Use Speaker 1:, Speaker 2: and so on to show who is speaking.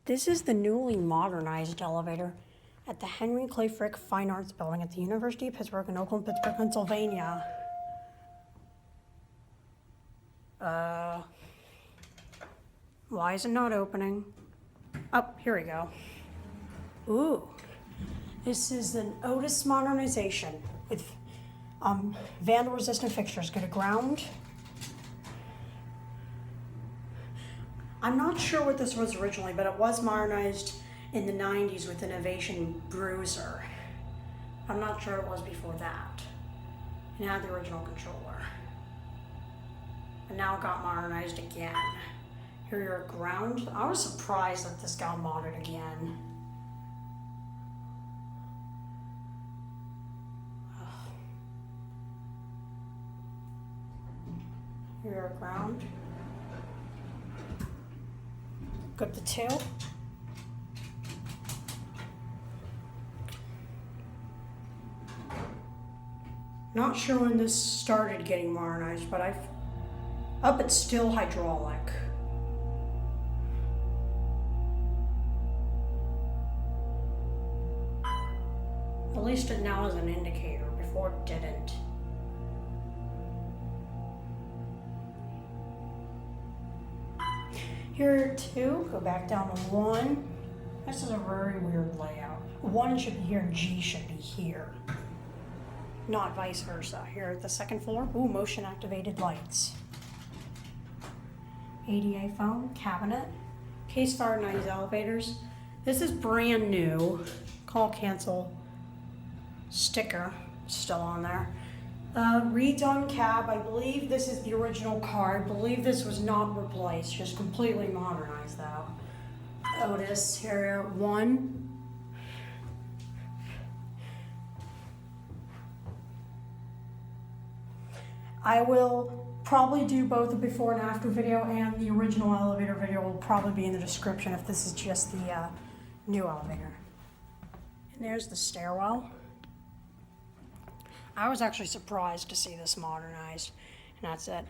Speaker 1: This is the newly modernized elevator at the Henry Clay Frick Fine Arts Building at the University of Pittsburgh in Oakland, Pittsburgh, Pennsylvania. Why is it not opening? Oh, here we go. Ooh, this is an Otis modernization with vandal-resistant fixtures. Go to ground. I'm not sure what this was originally, but it was modernized in the 90s with Innovation Bruiser. I'm not sure it was before that. It had the original controller. And now it got modernized again. Here you're at ground. I was surprised that this got modded again. Ugh. Here you're at ground. Go to 2. Not sure when this started getting modernized, but it's still hydraulic. At least it now has an indicator. Before it didn't. Here 2, go back down to 1. This is a very weird layout. 1 should be here and G should be here. Not vice versa. Here at the second floor, ooh, motion activated lights. ADA phone, cabinet, case fire 90s elevators. This is brand new. Call cancel sticker still on there. Redone cab. I believe this is the original car. I believe this was not replaced, just completely modernized though. Otis, here 1. I will probably do both a before and after video, and the original elevator video will probably be in the description if this is just the new elevator. And there's the stairwell. I was actually surprised to see this modernized, and that's it.